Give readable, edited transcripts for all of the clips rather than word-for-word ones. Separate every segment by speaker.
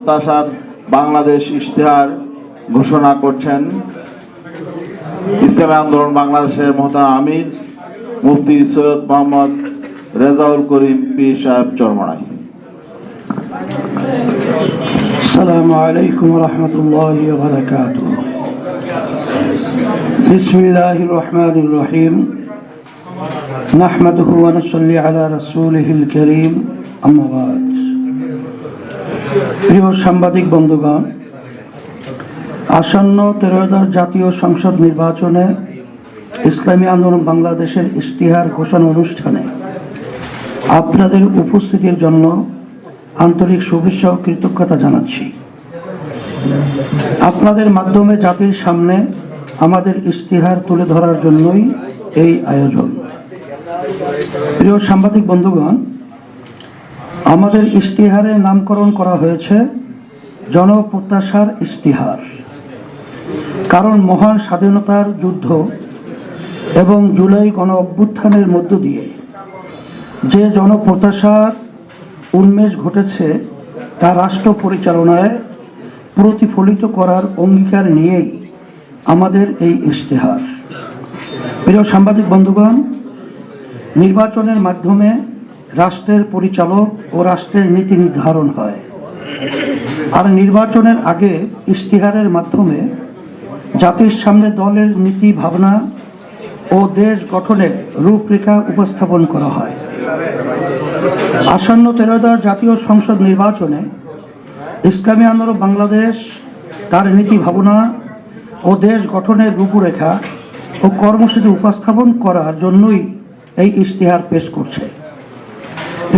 Speaker 1: প্রত্যাশার বাংলাদেশ ইশতেহার ঘোষণা করছেন ইসলামী আন্দোলন বাংলাদেশের মোহতারাম আমির মুফতি সৈয়দ মোহাম্মদ রেজাউল করিম পীর সাহেব চরমনাই।
Speaker 2: আসসালামু আলাইকুম ওয়া রাহমাতুল্লাহি ওয়া বারাকাতুহু। বিসমিল্লাহির রহমানির রহিম। নাহমাদুহু ওয়া নুসাল্লি আলা রাসূলিহিল কারীম। আম্মা বাদ। প্রিয় সাংবাদিক বন্ধুগণ, আসন্ন 13শ জাতীয় সংসদ নির্বাচনে ইসলামী আন্দোলন বাংলাদেশের ইশতেহার ঘোষণা অনুষ্ঠানে আপনাদের উপস্থিতির জন্য আন্তরিক শুভেচ্ছা ও কৃতজ্ঞতা জানাচ্ছি। আপনাদের মাধ্যমে জাতির সামনে আমাদের ইশতেহার তুলে ধরার জন্যই এই আয়োজন। প্রিয় সাংবাদিক বন্ধুগণ, আমাদের ইশতেহারের নামকরণ করা হয়েছে জনপ্রত্যাশার ইশতেহার। কারণ মহান স্বাধীনতার যুদ্ধ এবং জুলাই গণ অভ্যুত্থানের মধ্য দিয়ে যে জনপ্রত্যাশার উন্মেষ ঘটেছে তা রাষ্ট্র পরিচালনায় প্রতিফলিত করার অঙ্গীকার নিয়েই আমাদের এই ইশতেহার। প্রিয় সাংবাদিক বন্ধুগণ, নির্বাচনের মাধ্যমে রাষ্ট্রের পরিচালক ও রাষ্ট্রের নীতি নির্ধারণ হয়, আর নির্বাচনের আগে ইশতেহারের মাধ্যমে জাতির সামনে দলের নীতি ভাবনা ও দেশ গঠনের রূপরেখা উপস্থাপন করা হয়। আসন্ন 13শ জাতীয় সংসদ নির্বাচনে ইসলামী আন্দোলন বাংলাদেশ তার নীতি ভাবনা ও দেশ গঠনের রূপরেখা ও কর্মসূচি উপস্থাপন করার জন্যই এই ইশতেহার পেশ করছে।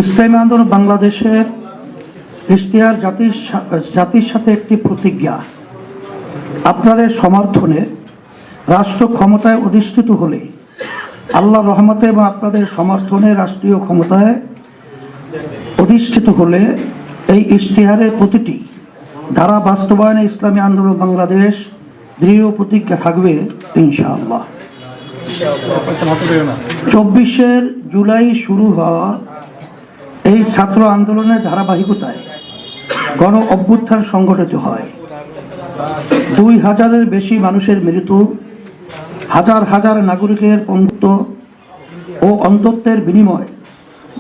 Speaker 2: ইসলামী আন্দোলন বাংলাদেশের ইশতেহার জাতির সাথে একটি প্রতিজ্ঞা। আপনাদের সমর্থনে রাষ্ট্র ক্ষমতায় অধিষ্ঠিত হলে, আল্লাহর রহমতে এবং আপনাদের সমর্থনে রাষ্ট্রীয় ক্ষমতায় অধিষ্ঠিত হলে এই ইশতেহারের প্রতিটি ধারা বাস্তবায়নে ইসলামী আন্দোলন বাংলাদেশ দৃঢ় প্রতিজ্ঞা থাকবে ইনশাআল্লাহ। 24শে জুলাই শুরু হওয়া এই ছাত্র আন্দোলনের ধারাবাহিকতায় গণ অভ্যুত্থান সংগঠিত হয়। 2000-এর বেশি মানুষের মৃত্যু, হাজার হাজার নাগরিকের পঙ্গুত্ব ও অন্তত্বের বিনিময়ে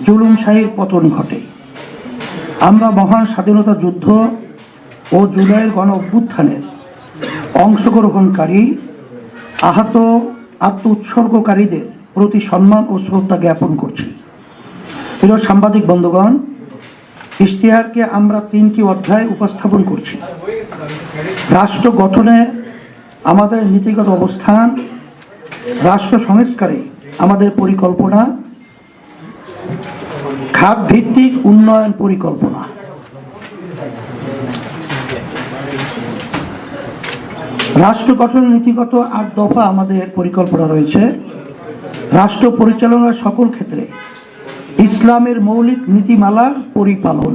Speaker 2: জুলুমশাহীর পতন ঘটে। আমরা মহান স্বাধীনতা যুদ্ধ ও জুলাইয়ের গণ অভ্যুত্থানের অংশগ্রহণকারী আহত আত্ম উৎসর্গকারীদের প্রতি সম্মান ও শ্রদ্ধা জ্ঞাপন করছি। প্রিয় সাংবাদিক বন্ধুগণ, ইশতেহারকে আমরা 3টি অধ্যায় উপস্থাপন করছি। রাষ্ট্র গঠনে আমাদের নীতিগত অবস্থান, রাষ্ট্র সংস্কারে আমাদের পরিকল্পনা, খাত ভিত্তিক উন্নয়ন পরিকল্পনা। রাষ্ট্র গঠনের নীতিগত 8 দফা আমাদের পরিকল্পনা রয়েছে। রাষ্ট্র পরিচালনার সকল ক্ষেত্রে ইসলামের মৌলিক নীতিমালার পরিপালন।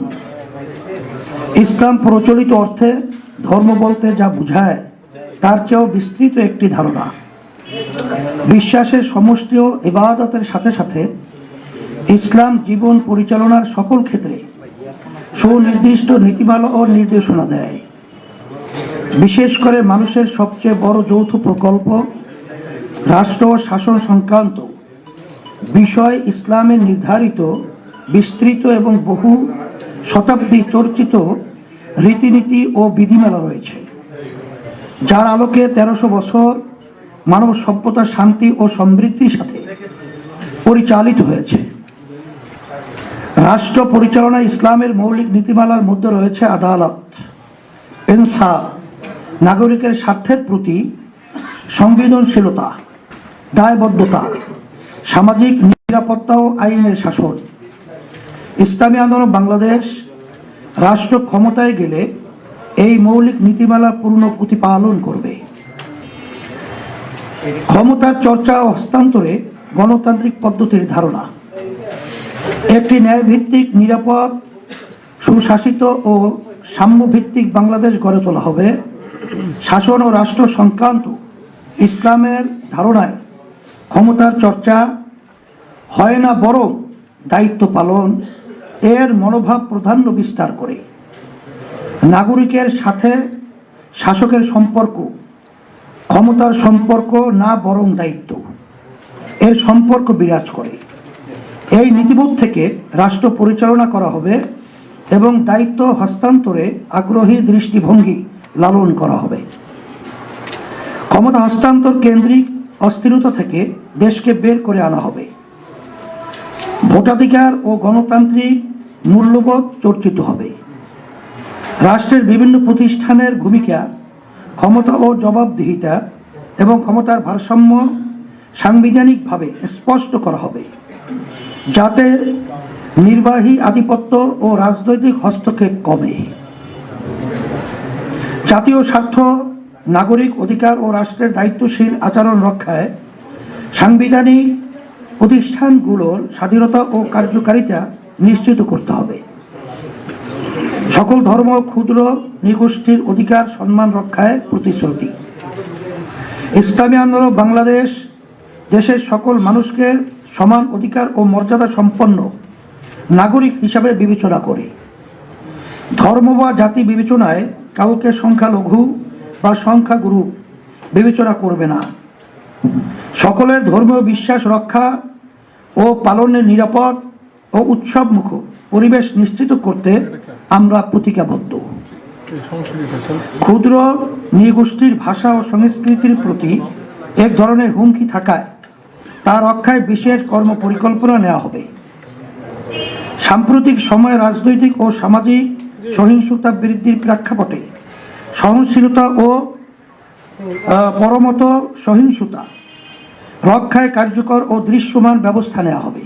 Speaker 2: ইসলাম প্রচলিত অর্থে ধর্ম বলতে যা বোঝায় তার চেয়েও বিস্তৃত একটি ধারণা। বিশ্বাসের সমষ্টি ও ইবাদতের সাথে সাথে ইসলাম জীবন পরিচালনার সকল ক্ষেত্রে সুনির্দিষ্ট নীতিমালা ও নির্দেশনা দেয়। বিশেষ করে মানুষের সবচেয়ে বড় যৌথ প্রকল্প রাষ্ট্র ও শাসন সংক্রান্ত বিষয় ইসলামের নির্ধারিত বিস্তৃত এবং বহু শতাব্দী চর্চিত রীতিনীতি ও বিধিমালা রয়েছে, যার আলোকে 1300 বছর মানব সভ্যতা শান্তি ও সমৃদ্ধির সাথে পরিচালিত হয়েছে। রাষ্ট্র পরিচালনায় ইসলামের মৌলিক নীতিমালার মধ্যে রয়েছে আদালত, ইনসাফ, নাগরিকের স্বার্থের প্রতি সংবেদনশীলতা, দায়বদ্ধতা, সামাজিক নিরাপত্তা ও আইনের শাসন। ইসলামী আন্দোলন বাংলাদেশ রাষ্ট্র ক্ষমতায় গেলে এই মৌলিক নীতিমালা পূর্ণ প্রতিপালন করবে। ক্ষমতার চর্চা ও হস্তান্তরে গণতান্ত্রিক পদ্ধতির ধারণা। একটি ন্যায়ভিত্তিক, নিরাপদ, সুশাসিত ও সাম্যভিত্তিক বাংলাদেশ গড়ে তোলা হবে। শাসন ও রাষ্ট্র সংক্রান্ত ইসলামের ধারণায় ক্ষমতার চর্চা হয় না, বরং দায়িত্ব পালন এর মনোভাব প্রাধান্য বিস্তার করে। নাগরিকের সাথে শাসকের সম্পর্ক ক্ষমতার সম্পর্ক না, বরং দায়িত্ব, এর সম্পর্ক বিরাজ করে। এই নীতিবোধ থেকে রাষ্ট্র পরিচালনা করা হবে এবং দায়িত্ব হস্তান্তরে আগ্রহী দৃষ্টিভঙ্গি লালন করা হবে। ক্ষমতা হস্তান্তর কেন্দ্রিক অস্থিরতা থেকে দেশকে বের করে আনা হবে। ভোটাধিকার ও গণতান্ত্রিক মূল্যবোধ চর্চিত হবে। রাষ্ট্রের বিভিন্ন প্রতিষ্ঠানের ভূমিকা, ক্ষমতা ও জবাবদিহিতা এবং ক্ষমতার ভারসাম্য সাংবিধানিকভাবে স্পষ্ট করা হবে, যাতে নির্বাহী আধিপত্য ও রাজনৈতিক হস্তক্ষেপ কমে। জাতীয় স্বার্থ, নাগরিক অধিকার ও রাষ্ট্রের দায়িত্বশীল আচরণ রক্ষায় সাংবিধানিক প্রতিষ্ঠানগুলোর স্বাধীনতা ও কার্যকারিতা নিশ্চিত করতে হবে। সকল ধর্ম, ক্ষুদ্র নৃগোষ্ঠীর অধিকার সম্মান রক্ষায় প্রতিশ্রুতি। ইসলামী আন্দোলন বাংলাদেশ দেশের সকল মানুষকে সমান অধিকার ও মর্যাদা সম্পন্ন নাগরিক হিসাবে বিবেচনা করে। ধর্ম বা জাতি বিবেচনায় কাউকে সংখ্যালঘু বা সংখ্যাগুরু বিবেচনা করবে না। সকলের ধর্মীয় বিশ্বাস রক্ষা ও পালনের নিরাপদ ও উৎসবমুখ পরিবেশ নিশ্চিত করতে আমরা প্রতিজ্ঞাবদ্ধ। ক্ষুদ্র নৃগোষ্ঠীর ভাষা ও সংস্কৃতির প্রতি এক ধরনের হুমকি থাকায় তা রক্ষায় বিশেষ কর্মপরিকল্পনা নেওয়া হবে। সাম্প্রতিক সময়ে রাজনৈতিক ও সামাজিক সহিংসতা বৃদ্ধির প্রেক্ষাপটে সহনশীলতা ও পরমত সহিংসতা রক্ষায় কার্যকর ও দৃশ্যমান ব্যবস্থা নেওয়া হবে।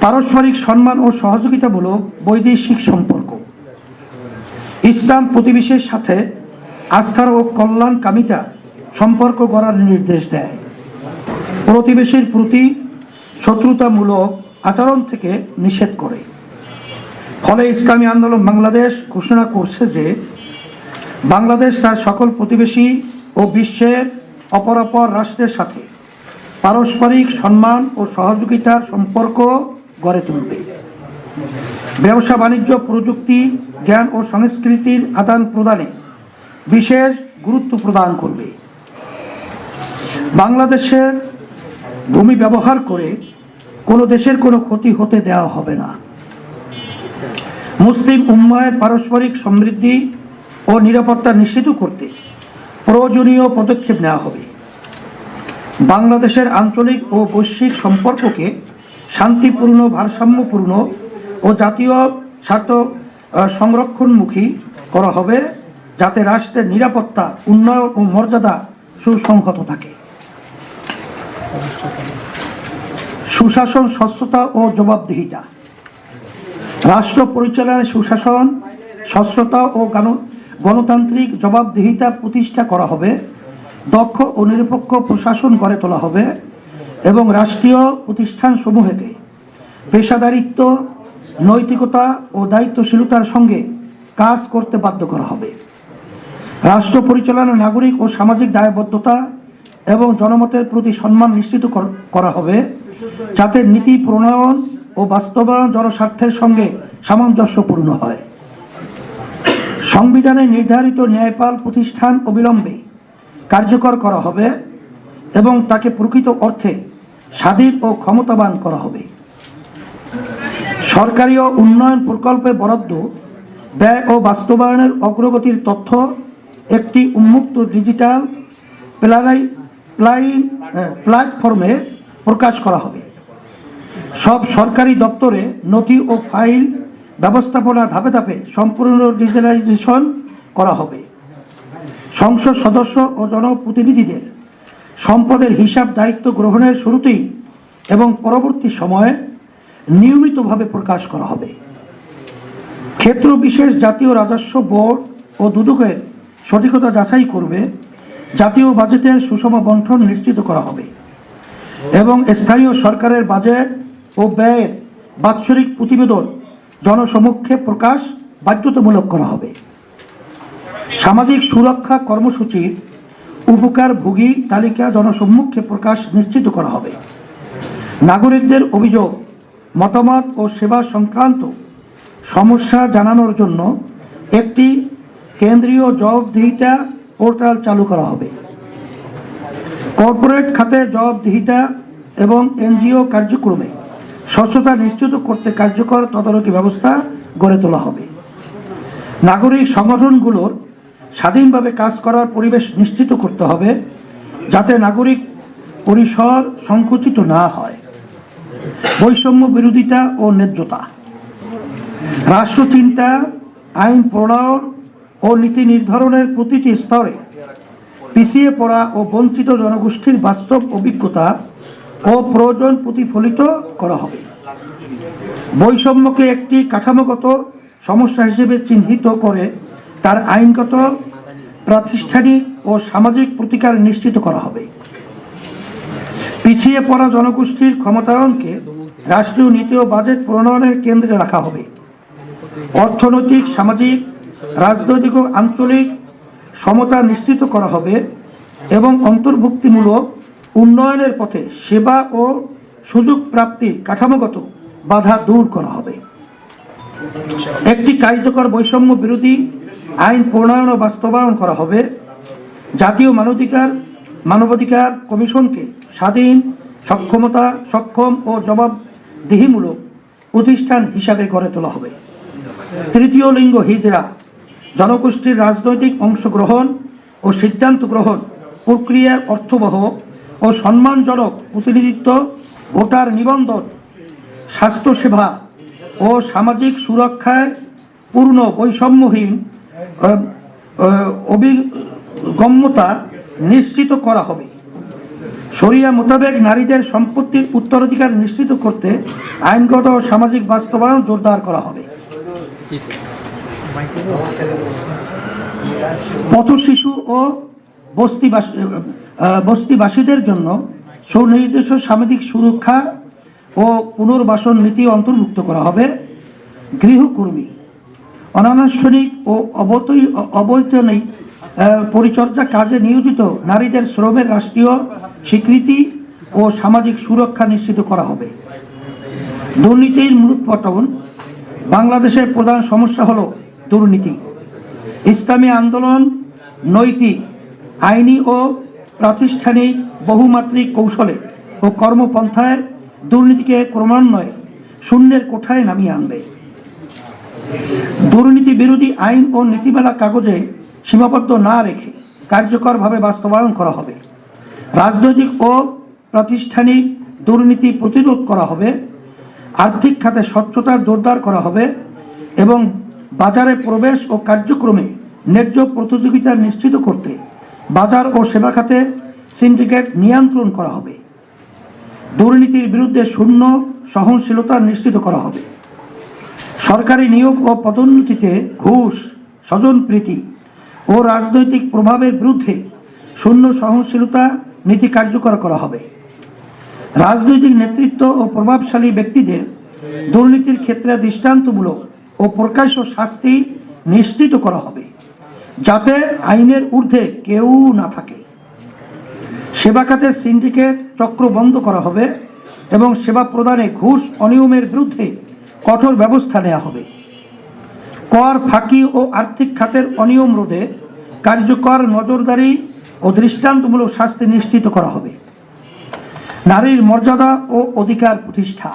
Speaker 2: পারস্পরিক সম্মান ও সহযোগিতামূলক বৈদেশিক সম্পর্ক। ইসলাম প্রতিবেশীর সাথে আস্থার ও কল্যাণকামিতা সম্পর্ক গড়ার নির্দেশ দেয়। প্রতিবেশীর প্রতি শত্রুতামূলক আচরণ থেকে নিষেধ করে। ফলে ইসলামী আন্দোলন বাংলাদেশ ঘোষণা করছে যে বাংলাদেশ তার সকল প্রতিবেশী ও বিশ্বের অপরাপর রাষ্ট্রের সাথে পারস্পরিক সম্মান ও সহযোগিতার সম্পর্ক গড়ে তুলবে। ব্যবসা বাণিজ্য, প্রযুক্তি, জ্ঞান ও সংস্কৃতির আদান প্রদানে বিশেষ গুরুত্ব প্রদান করবে। বাংলাদেশের ভূমি ব্যবহার করে কোনো দেশের কোনো ক্ষতি হতে দেওয়া হবে না। মুসলিম উম্মাহের পারস্পরিক সমৃদ্ধি ও নিরাপত্তা নিশ্চিত করতে প্রয়োজনীয় পদক্ষেপ নেওয়া হবে। বাংলাদেশের আঞ্চলিক ও বৈশ্বিক সম্পর্ককে শান্তিপূর্ণ, ভারসাম্যপূর্ণ ও জাতীয় স্বার্থ সংরক্ষণমুখী করা হবে, যাতে রাষ্ট্রের নিরাপত্তা, উন্নয়ন ও মর্যাদা সুসংহত থাকে। সুশাসন, স্বচ্ছতা ও জবাবদিহিতা। রাষ্ট্র পরিচালনায় সুশাসন, স্বচ্ছতা ও গণতান্ত্রিক জবাবদিহিতা প্রতিষ্ঠা করা হবে। দক্ষ ও নিরপেক্ষ প্রশাসন গড়ে তোলা হবে এবং রাষ্ট্রীয় প্রতিষ্ঠানসমূহকে পেশাদারিত্ব, নৈতিকতা ও দায়িত্বশীলতার সঙ্গে কাজ করতে বাধ্য করা হবে। রাষ্ট্র পরিচালনা নাগরিক ও সামাজিক দায়বদ্ধতা এবং জনমতের প্রতি সম্মান নিশ্চিত করা হবে, যাতে নীতি প্রণয়ন ও বাস্তবায়ন জনস্বার্থের সঙ্গে সামঞ্জস্যপূর্ণ হয়। সংবিধানে নির্ধারিত ন্যায়পাল প্রতিষ্ঠান অবিলম্বে কার্যকর করা হবে এবং তাকে প্রকৃত অর্থে স্বাধীন ও ক্ষমতাবান করা হবে। সরকারি ও উন্নয়ন প্রকল্পে বরাদ্দ, ব্যয় ও বাস্তবায়নের অগ্রগতির তথ্য একটি উন্মুক্ত ডিজিটাল প্ল্যাটফর্মে প্রকাশ করা হবে। সব সরকারি দপ্তরে নথি ও ফাইল ব্যবস্থাপনা ধাপে ধাপে সম্পূর্ণ ডিজিটালাইজেশন করা হবে। সংসদ সদস্য ও জনপ্রতিনিধিদের সম্পদের হিসাব দায়িত্ব গ্রহণের শুরুতেই এবং পরবর্তী সময়ে নিয়মিতভাবে প্রকাশ করা হবে। ক্ষেত্র বিশেষ জাতীয় রাজস্ব বোর্ড ও দুদকের সঠিকতা যাচাই করবে। জাতীয় বাজেটের সুষম বণ্টন নিশ্চিত করা হবে এবং স্থানীয় সরকারের বাজেট ও ব্যয়ের বাৎসরিক প্রতিবেদন জনসমক্ষে প্রকাশ বাধ্যতামূলক করা হবে। সামাজিক সুরক্ষা কর্মসূচির উপকারভোগী তালিকা জনসম্মুখে প্রকাশ নিশ্চিত করা হবে। নাগরিকদের অভিযোগ, মতামত ও সেবা সংক্রান্ত সমস্যা জানানোর জন্য একটি কেন্দ্রীয় জবাবদিহিতা পোর্টাল চালু করা হবে। কর্পোরেট খাতে জবাবদিহিতা এবং এনজিও কার্যক্রমে স্বচ্ছতা নিশ্চিত করতে কার্যকর তদারকি ব্যবস্থা গড়ে তোলা হবে। নাগরিক সংগঠনগুলোর স্বাধীনভাবে কাজ করার পরিবেশ নিশ্চিত করতে হবে, যাতে নাগরিক পরিসর সংকুচিত না হয়। বৈষম্য বিরোধিতা ও ন্যায্যতা, রাষ্ট্রচিন্তা, আইন প্রণয়ন ও নীতি নির্ধারণের প্রতিটি স্তরে পিছিয়ে পড়া ও বঞ্চিত জনগোষ্ঠীর বাস্তব অভিজ্ঞতা ও প্রয়োজন প্রতিফলিত করা হবে। বৈষম্যকে একটি কাঠামোগত সমস্যা হিসেবে চিহ্নিত করে তার আইনগত, প্রাতিষ্ঠানিক ও সামাজিক প্রতিকার নিশ্চিত করা হবে। পিছিয়ে পড়া জনগোষ্ঠীর ক্ষমতায়নকে রাষ্ট্রীয় নীতি ও বাজেট প্রণয়নের কেন্দ্রে রাখা হবে। অর্থনৈতিক, সামাজিক, রাজনৈতিক ও আঞ্চলিক সমতা নিশ্চিত করা হবে এবং অন্তর্ভুক্তিমূলক উন্নয়নের পথে সেবা ও সুযোগ প্রাপ্তির কাঠামোগত বাধা দূর করা হবে। একটি কার্যকর বৈষম্য বিরোধী আইন প্রণয়ন ও বাস্তবায়ন করা হবে। জাতীয় মানবাধিকার কমিশনকে স্বাধীন, সক্ষম ও জবাবদিহিমূলক প্রতিষ্ঠান হিসাবে গড়ে তোলা হবে। তৃতীয় লিঙ্গ হিজড়া, জনগোষ্ঠীর রাজনৈতিক অংশগ্রহণ ও সিদ্ধান্ত গ্রহণ প্রক্রিয়ার অর্থবহ ও সম্মানজনক প্রতিনিধিত্ব, ভোটার নিবন্ধন, স্বাস্থ্যসেবা ও সামাজিক সুরক্ষায় পূর্ণ বৈষম্যহীন অভিগম্যতা নিশ্চিত করা হবে। শরিয়া মোতাবেক নারীদের সম্পত্তির উত্তরাধিকার নিশ্চিত করতে আইনগত ও সামাজিক বাস্তবায়ন জোরদার করা হবে। পথশিশু ও বস্তিবাসীদের জন্য সুনির্দিষ্ট সামাজিক সুরক্ষা ও পুনর্বাসন নীতি অন্তর্ভুক্ত করা হবে। গৃহকর্মী, অনানুষ্ঠানিক ও অবৈতনিক পরিচর্যা কাজে নিয়োজিত নারীদের শ্রমের রাষ্ট্রীয় স্বীকৃতি ও সামাজিক সুরক্ষা নিশ্চিত করা হবে। দুর্নীতির মূলোৎপাটন, বাংলাদেশের প্রধান সমস্যা হল দুর্নীতি। ইসলামী আন্দোলন নৈতিক, আইনি ও প্রাতিষ্ঠানিক বহুমাত্রিক কৌশলে ও কর্মপন্থায় দুর্নীতিকে ক্রমান্বয়ে শূন্যের কোঠায় নামিয়ে আনবে। দুর্নীতি বিরোধী আইন ও নীতিমালা কাগজে সীমাবদ্ধ না রেখে কার্যকরভাবে বাস্তবায়ন করা হবে। রাজনৈতিক ও প্রাতিষ্ঠানিক দুর্নীতি প্রতিরোধ করা হবে। আর্থিক খাতে স্বচ্ছতা জোরদার করা হবে এবং বাজারে প্রবেশ ও কার্যক্রমে ন্যায্য প্রতিযোগিতা নিশ্চিত করতে বাজার ও সেবা খাতে সিন্ডিকেট নিয়ন্ত্রণ করা হবে। দুর্নীতির বিরুদ্ধে শূন্য সহনশীলতা নিশ্চিত করা হবে। সরকারি নিয়োগ ও পদোন্নতিতে ঘুষ, স্বজনপ্রীতি ও রাজনৈতিক প্রভাবের বিরুদ্ধে শূন্য সহনশীলতা নীতি কার্যকর করা হবে। রাজনৈতিক নেতৃত্ব ও প্রভাবশালী ব্যক্তিদের দুর্নীতির ক্ষেত্রে দৃষ্টান্তমূলক ও প্রকাশ্য শাস্তি নিশ্চিত করা হবে, যাতে আইনের ঊর্ধ্বে কেউ না থাকে। সেবা খাতে সিন্ডিকেট চক্র বন্ধ করা হবে এবং সেবা প্রদানে ঘুষ অনিয়মের বিরুদ্ধে কঠোর ব্যবস্থা নেওয়া হবে। কর ফাঁকি ও আর্থিক খাতের অনিয়ম রোধে কার্যকর নজরদারি ও দৃষ্টান্তমূলক শাস্তি নিশ্চিত করা হবে। নারীর মর্যাদা ও অধিকার প্রতিষ্ঠা,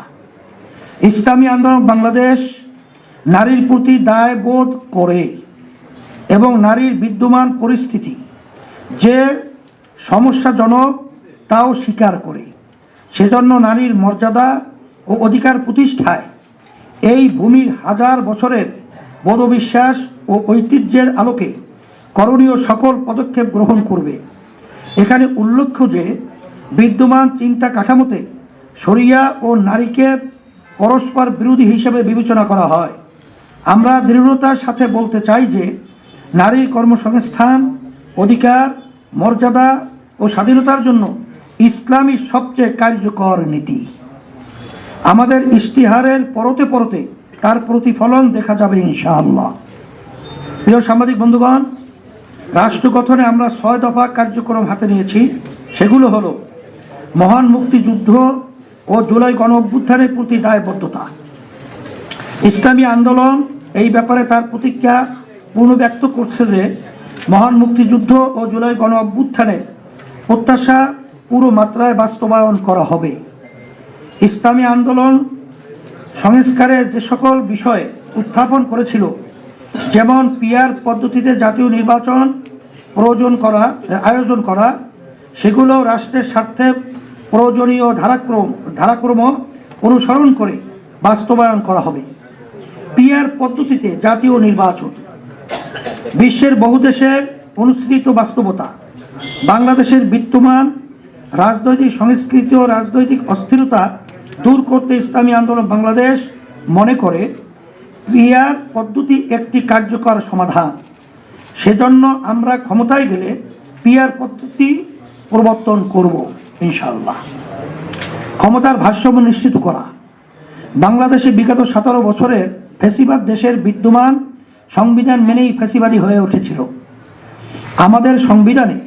Speaker 2: ইসলামী আন্দোলন বাংলাদেশ নারীর প্রতি দায়বোধ করে এবং নারীর বিদ্যমান পরিস্থিতি যে সমস্যাজনক তাও স্বীকার করে। সেজন্য নারীর মর্যাদা ও অধিকার প্রতিষ্ঠায় এই ভূমির হাজার বছরের বোধবিশ্বাস ও ঐতিহ্যের আলোকে করণীয় সকল পদক্ষেপ গ্রহণ করবে। এখানে উল্লেখ্য যে বিদ্যমান চিন্তা কাঠামোতে শরিয়া ও নারীকে পরস্পর বিরোধী হিসেবে বিবেচনা করা হয়। আমরা দৃঢ়তার সাথে বলতে চাই যে নারীর কর্মসংস্থান, অধিকার, মর্যাদা ও স্বাধীনতার জন্য ইসলামী সবচেয়ে কার্যকর নীতি। আমাদের ইশতিহারের পরতে পরতে তার প্রতিফলন দেখা যাবে ইনশাআল্লাহ। প্রিয় সাংবাদিক বন্ধুগণ, রাষ্ট্র গঠনে আমরা 6 দফা কার্যক্রম হাতে নিয়েছি। সেগুলো হলো মহান মুক্তিযুদ্ধ ও জুলাই গণ অভ্যুত্থানের প্রতি দায়বদ্ধতা, ইসলামী আন্দোলন এই ব্যাপারে তার প্রতিজ্ঞা পুনর্ব্যক্ত করছে যে মহান মুক্তিযুদ্ধ ও জুলাই গণ অভ্যুত্থানের প্রত্যাশা পুরো মাত্রায় বাস্তবায়ন করা হবে। ইসলামী আন্দোলন সংস্কারের যে সকল বিষয় উত্থাপন করেছিল, যেমন পিআর পদ্ধতিতে জাতীয় নির্বাচন আয়োজন করা, সেগুলো রাষ্ট্রের স্বার্থে প্রয়োজনীয় ধারাক্রম অনুসরণ করে বাস্তবায়ন করা হবে। পিআর পদ্ধতিতে জাতীয় নির্বাচন বিশ্বের বহু দেশের অনুসৃত বাস্তবতা। বাংলাদেশের বিদ্যমান রাজনৈতিক সংস্কৃতি ও রাজনৈতিক অস্থিরতা দূর করতে ইসলামী আন্দোলন বাংলাদেশ মনে করে পিআর পদ্ধতি একটি কার্যকর সমাধান। সেজন্য আমরা ক্ষমতায় গেলে পিআর পদ্ধতি প্রবর্তন করব ইনশাআল্লাহ। ক্ষমতার ভারসাম্য নিশ্চিত করা। বাংলাদেশে বিগত 17 বছরের ফ্যাসিবাদ দেশের বিদ্যমান সংবিধান মেনেই ফ্যাসিবাদী হয়ে উঠেছিল। আমাদের সংবিধানে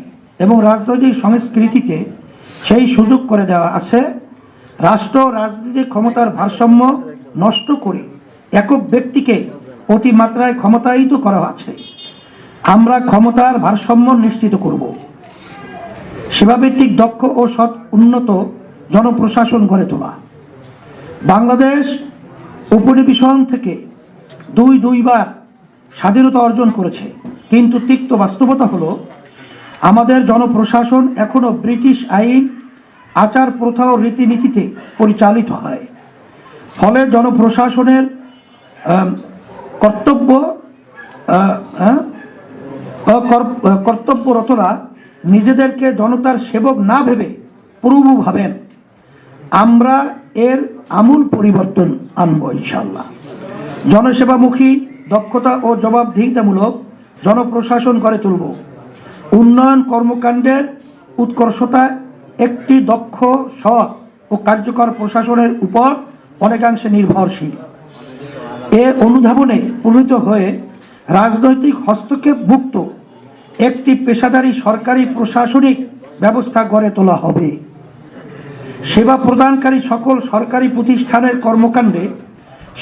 Speaker 2: এবং রাজনৈতিক সংস্কৃতিতে সেই সুযোগ করে দেওয়া আছে রাষ্ট্র রাজনৈতিক ক্ষমতার ভারসাম্য নষ্ট করে একক ব্যক্তিকে অতিমাত্রায় ক্ষমতায়িত করা আছে। আমরা ক্ষমতার ভারসাম্য নিশ্চিত করব। সেবাভিত্তিক দক্ষ ও সৎ উন্নত জনপ্রশাসন গড়ে তোলা। বাংলাদেশ উপনিবেশন থেকে দুইবার স্বাধীনতা অর্জন করেছে, কিন্তু তিক্ত বাস্তবতা হলো আমাদের জনপ্রশাসন এখনো ব্রিটিশ আইন, আচার, প্রথা ও রীতিনীতিতে পরিচালিত হয়। ফলে জনপ্রশাসনের কর্তব্যরতরা নিজেদেরকে জনতার সেবক না ভেবে প্রভু ভাবেন। আমরা এর আমূল পরিবর্তন আনবো ইনশাআল্লাহ। জনসেবামুখী, দক্ষতা ও জবাবদিহিতামূলক জনপ্রশাসন গড়ে তুলব। উন্নয়ন কর্মকাণ্ডের উৎকর্ষতা একটি দক্ষ, সৎ ও কার্যকর প্রশাসনের উপর অনেকাংশে নির্ভরশীল। এ অনুধাবনে প্রণীত হয়ে রাজনৈতিক হস্তক্ষেপ মুক্ত একটি পেশাদারী সরকারি প্রশাসনিক ব্যবস্থা গড়ে তোলা হবে। সেবা প্রদানকারী সকল সরকারি প্রতিষ্ঠানের কর্মকাণ্ডে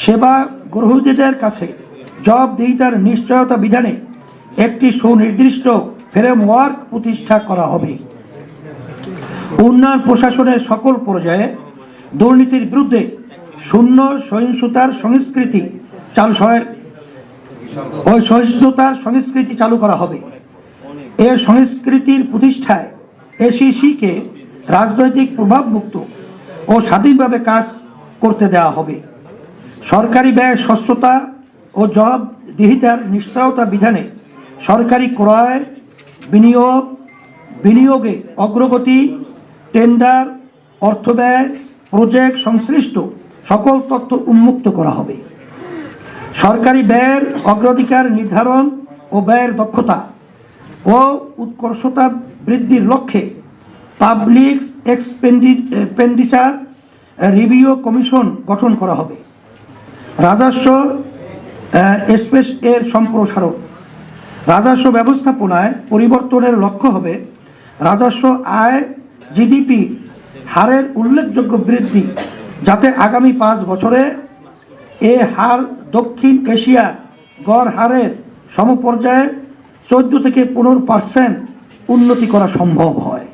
Speaker 2: সেবা গ্রহীতাদের কাছে জবাবদিহিতার নিশ্চয়তা বিধানে একটি সুনির্দিষ্ট ফ্রেমওয়ার্ক প্রতিষ্ঠা করা হবে। উন্নয়ন প্রশাসনের সকল পর্যায়ে দুর্নীতির বিরুদ্ধে শূন্য সহিষ্ণুতার সংস্কৃতি চালু করা হবে। এর সংস্কৃতির প্রতিষ্ঠায় এসিসিকে রাজনৈতিক প্রভাবমুক্ত ও স্বাধীনভাবে কাজ করতে দেওয়া হবে। সরকারি ব্যয় স্বচ্ছতা ও জবাবদিহিতার নিশ্চয়তা বিধানে সরকারি ক্রয়, বিনিয়োগে অগ্রগতি, টেন্ডার, অর্থব্যয়, প্রজেক্ট সংশ্লিষ্ট সকল তথ্য উন্মুক্ত করা হবে। সরকারি ব্যয়ের অগ্রাধিকার নির্ধারণ ও ব্যয়ের দক্ষতা ও উৎকর্ষতা বৃদ্ধির লক্ষ্যে পাবলিক এক্সপেন্ডিচার রিভিউ কমিশন গঠন করা হবে। রাজস্ব স্পেস এর সম্প্রসারণ। রাজস্ব ব্যবস্থাপনায় পরিবর্তনের লক্ষ্য হবে রাজস্ব আয় জিডিপি হারের উল্লেখযোগ্য বৃদ্ধি, যাতে আগামী 5 বছরে এ হার দক্ষিণ এশিয়া গড় হারের সমপর্যায়ে 14 থেকে 15% উন্নতি করা সম্ভব হয়।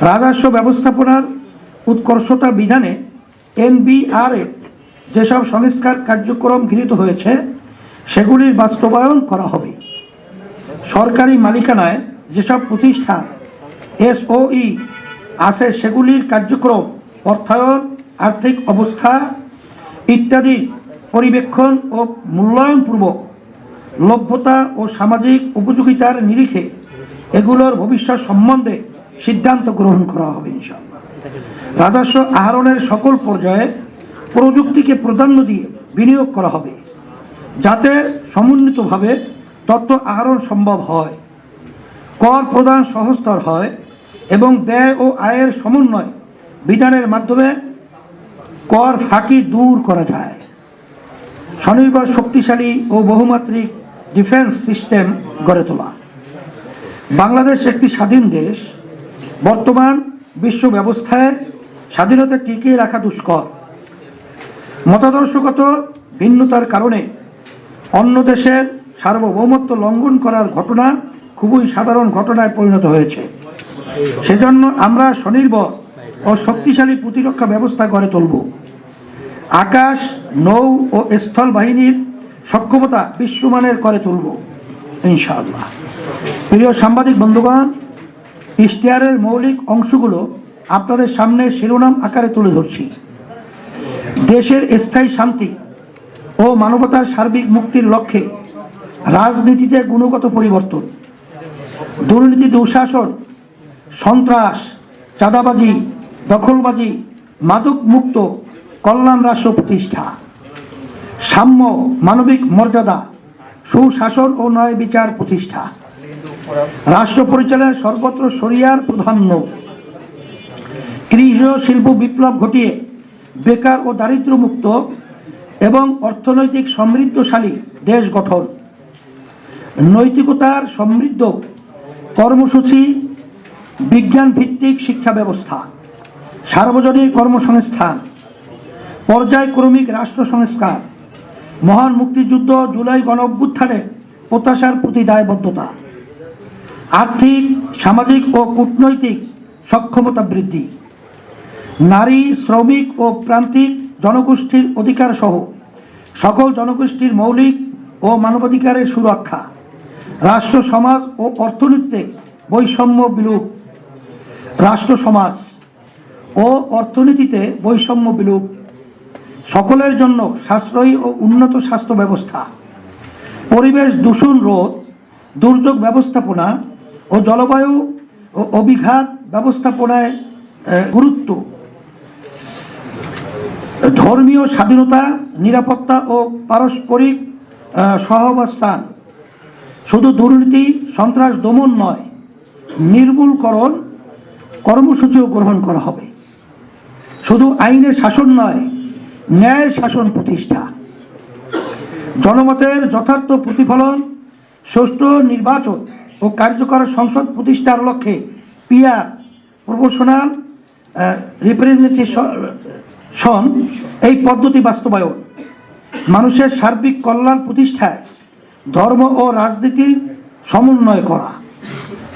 Speaker 2: রাজস্ব ব্যবস্থাপনার উৎকর্ষতা বিধানে এনবিআরএ যেসব সংস্কার কার্যক্রম গৃহীত হয়েছে সেগুলির বাস্তবায়ন করা হবে। সরকারি মালিকানায় যেসব প্রতিষ্ঠান এসওই আছে সেগুলির কার্যক্রম, অর্থায়ন, আর্থিক অবস্থা ইত্যাদি পরিবেক্ষণ ও মূল্যায়নপূর্বক লভ্যতা ও সামাজিক উপযোগিতার নিরিখে এগুলোর ভবিষ্যৎ সম্বন্ধে সিদ্ধান্ত গ্রহণ করা হবে ইনশাআল্লাহ। রাজস্ব আহরণের সকল পর্যায়ে প্রযুক্তিকে প্রাধান্য দিয়ে বিনিয়োগ করা হবে, যাতে সমন্বিতভাবে তথ্য আহরণ সম্ভব হয়, কর প্রদান সহজতর হয় এবং ব্যয় ও আয়ের সমন্বয় বিধানের মাধ্যমে কর ফাঁকি দূর করা যায়। স্বনির্ভর, শক্তিশালী ও বহুমাত্রিক ডিফেন্স সিস্টেম গড়ে তোলা। বাংলাদেশ একটি স্বাধীন দেশ। বর্তমান বিশ্ব ব্যবস্থায় স্বাধীনতা টিকিয়ে রাখা দুষ্কর। মতাদর্শগত ভিন্নতার কারণে অন্য দেশের সার্বভৌমত্ব লঙ্ঘন করার ঘটনা খুবই সাধারণ ঘটনায় পরিণত হয়েছে। সেজন্য আমরা স্বনির্ভর ও শক্তিশালী প্রতিরক্ষা ব্যবস্থা গড়ে তুলব। আকাশ, নৌ ও স্থল বাহিনীর সক্ষমতা বিশ্বমানের করে তুলব ইনশাআল্লাহ। প্রিয় সাংবাদিক বন্ধুগণ, ইশতেহারের মৌলিক অংশগুলো আপনাদের সামনে শিরোনাম আকারে তুলে ধরছি। দেশের স্থায়ী শান্তি ও মানবতার সার্বিক মুক্তির লক্ষ্যে রাজনীতিতে গুণগত পরিবর্তন, দুর্নীতি, দুঃশাসন, সন্ত্রাস, চাঁদাবাজি, দখলবাজি, মাদক মুক্ত কল্যাণ রাষ্ট্র প্রতিষ্ঠা, সাম্য, মানবিক মর্যাদা, সুশাসন ও ন্যায় বিচার প্রতিষ্ঠা, রাষ্ট্র পরিচালনার সর্বত্র শরিয়ার প্রাধান্য, কৃষি ও শিল্প বিপ্লব ঘটিয়ে বেকার ও দারিদ্র্য মুক্ত এবং অর্থনৈতিক সমৃদ্ধশালী দেশ গঠন, নৈতিকতার সমৃদ্ধ কর্মসূচি, বিজ্ঞান ভিত্তিক শিক্ষা ব্যবস্থা, সার্বজনীন কর্মসংস্থান, পর্যায়ক্রমিক রাষ্ট্র সংস্কার, মহান মুক্তিযুদ্ধ, জুলাই গণ অভ্যুত্থানের প্রত্যাশার প্রতি দায়বদ্ধতা, আর্থিক, সামাজিক ও কূটনৈতিক সক্ষমতা বৃদ্ধি, নারী, শ্রমিক ও প্রান্তিক জনগোষ্ঠীর অধিকার সহ সকল জনগোষ্ঠীর মৌলিক ও মানবাধিকারের সুরক্ষা, রাষ্ট্র সমাজ ও অর্থনীতিতে বৈষম্য বিলোপ, রাষ্ট্র সমাজ ও অর্থনীতিতে বৈষম্য বিলোপ, সকলের জন্য সাশ্রয়ী ও উন্নত স্বাস্থ্য ব্যবস্থা, পরিবেশ দূষণ রোধ, দুর্যোগ ব্যবস্থাপনা ও জলবায়ু ও অভিঘাত ব্যবস্থাপনায় গুরুত্ব, ধর্মীয় স্বাধীনতা, নিরাপত্তা ও পারস্পরিক সহাবস্থান, শুধু দুর্নীতি সন্ত্রাস দমন নয়, নির্মূলকরণ কর্মসূচিও গ্রহণ করা হবে। শুধু আইনের শাসন নয়, ন্যায় শাসন প্রতিষ্ঠা, জনমতের যথার্থ প্রতিফলন, সুষ্ঠু নির্বাচন ও কার্যকর সংসদ প্রতিষ্ঠার লক্ষ্যে পিআর প্রপোর্শনাল রিপ্রেজেন্টেশন এই পদ্ধতি বাস্তবায়ন, মানুষের সার্বিক কল্যাণ প্রতিষ্ঠায় ধর্ম ও রাজনীতির সমন্বয় করা,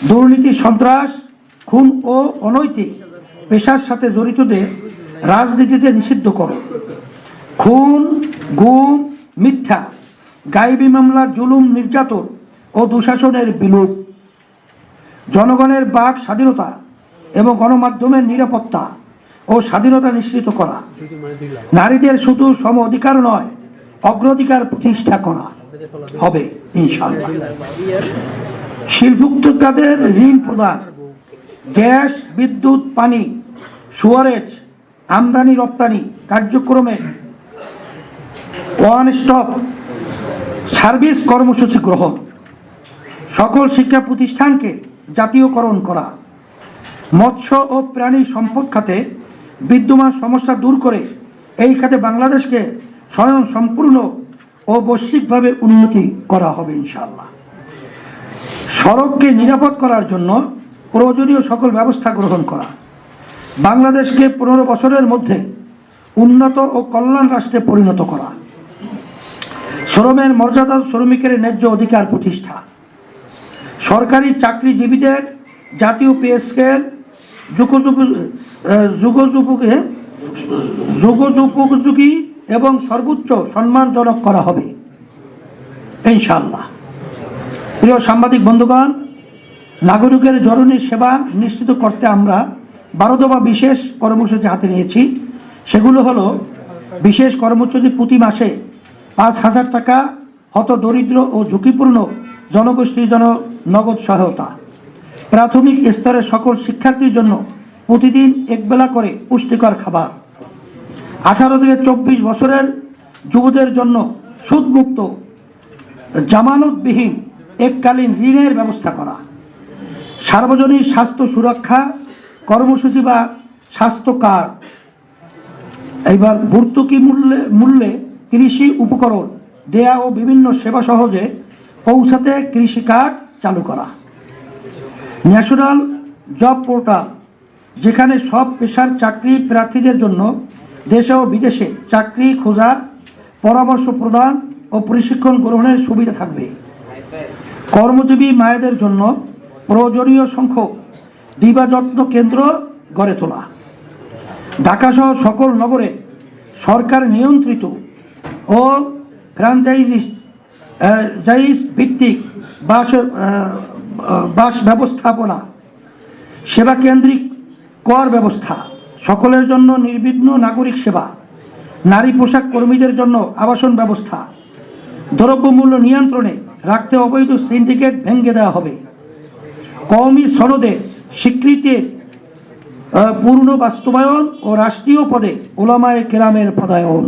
Speaker 2: দুর্নীতি, সন্ত্রাস, খুন ও অনৈতিক পেশার সাথে জড়িতদের রাজনীতিতে নিষিদ্ধ করো, খুন, গুম, মিথ্যা, গায়েবী মামলা, জুলুম, নির্যাতন ও দুঃশাসনের বিলোপ, জনগণের বাক স্বাধীনতা এবং গণমাধ্যমের নিরাপত্তা ও স্বাধীনতা নিশ্চিত করা, নারীদের শুধু সম অধিকার নয়, অগ্রাধিকার প্রতিষ্ঠা করা হবে ইনশাআল্লাহ। শিল্পোদ্যোক্তাদের ঋণ প্রদান, গ্যাস, বিদ্যুৎ, পানি, সুয়ারেজ, আমদানি রপ্তানি কার্যক্রমে ওয়ান স্টপ সার্ভিস কর্মসূচি গ্রহণ, সকল শিক্ষা প্রতিষ্ঠানকে জাতীয়করণ করা, মৎস্য ও প্রাণী সম্পদ খাতে বিদ্যমান সমস্যা দূর করে এই খাতে বাংলাদেশকে স্বয়ং সম্পূর্ণ ও বৈশ্বিকভাবে উন্নতি করা হবে ইনশাআল্লাহ। সড়ককে নিরাপদ করার জন্য প্রয়োজনীয় সকল ব্যবস্থা গ্রহণ করা, বাংলাদেশকে 15 বছরের মধ্যে উন্নত ও কল্যাণ রাষ্ট্রে পরিণত করা, শ্রমের মর্যাদা, শ্রমিকের ন্যায্য অধিকার প্রতিষ্ঠা, সরকারি চাকরিজীবীদের জাতীয় পে স্কেল যুগোপযোগী এবং সর্বোচ্চ সম্মানজনক করা হবে ইনশাআল্লাহ। প্রিয় সাংবাদিক বন্ধুগণ, নাগরিকের জরুরি সেবা নিশ্চিত করতে আমরা 12 দফা বিশেষ কর্মসূচি হাতে নিয়েছি। সেগুলো হলো: বিশেষ কর্মসূচি প্রতি মাসে 5,000 টাকা হত দরিদ্র ও ঝুঁকিপূর্ণ জনগোষ্ঠীর জন্য নগদ সহায়তা, প্রাথমিক স্তরের সকল শিক্ষার্থীর জন্য প্রতিদিন একবেলা করে পুষ্টিকর খাবার, 18 থেকে 24 বছরের যুবদের জন্য সুদমুক্ত জামানতবিহীন এককালীন ঋণের ব্যবস্থা করা, সার্বজনীন স্বাস্থ্য সুরক্ষা কর্মসূচি বা স্বাস্থ্য কার্ড, এইবার ভর্তুকি মূল্যে কৃষি উপকরণ দেয়া ও বিভিন্ন সেবা সহজে পৌঁছাতে কৃষি কার্ড চালু করা, ন্যাশনাল জব পোর্টাল যেখানে সব পেশার চাকরি প্রার্থীদের জন্য দেশে ও বিদেশে চাকরি খোঁজার পরামর্শ প্রদান ও প্রশিক্ষণ গ্রহণের সুবিধা থাকবে। কর্মজীবী মায়েদের জন্য প্রয়োজনীয় সংখ্যক দিবাযত্ন কেন্দ্র গড়ে তোলা। ঢাকাসহ সকল নগরে সরকার নিয়ন্ত্রিত ও ফ্র্যাঞ্চাইজ ভিত্তিক বাস ব্যবস্থাপনা, সেবা কেন্দ্রিক কর ব্যবস্থা, সকলের জন্য নির্বিঘ্ন নাগরিক সেবা, নারী পোশাক কর্মীদের জন্য আবাসন ব্যবস্থা, দ্রব্যমূল্য নিয়ন্ত্রণে রাখতে অবৈধ সিন্ডিকেট ভেঙে দেওয়া হবে। কওমি সনদে স্বীকৃতির পূর্ণ বাস্তবায়ন ও রাষ্ট্রীয় পদে ওলামায়ে কেরামের পদায়ন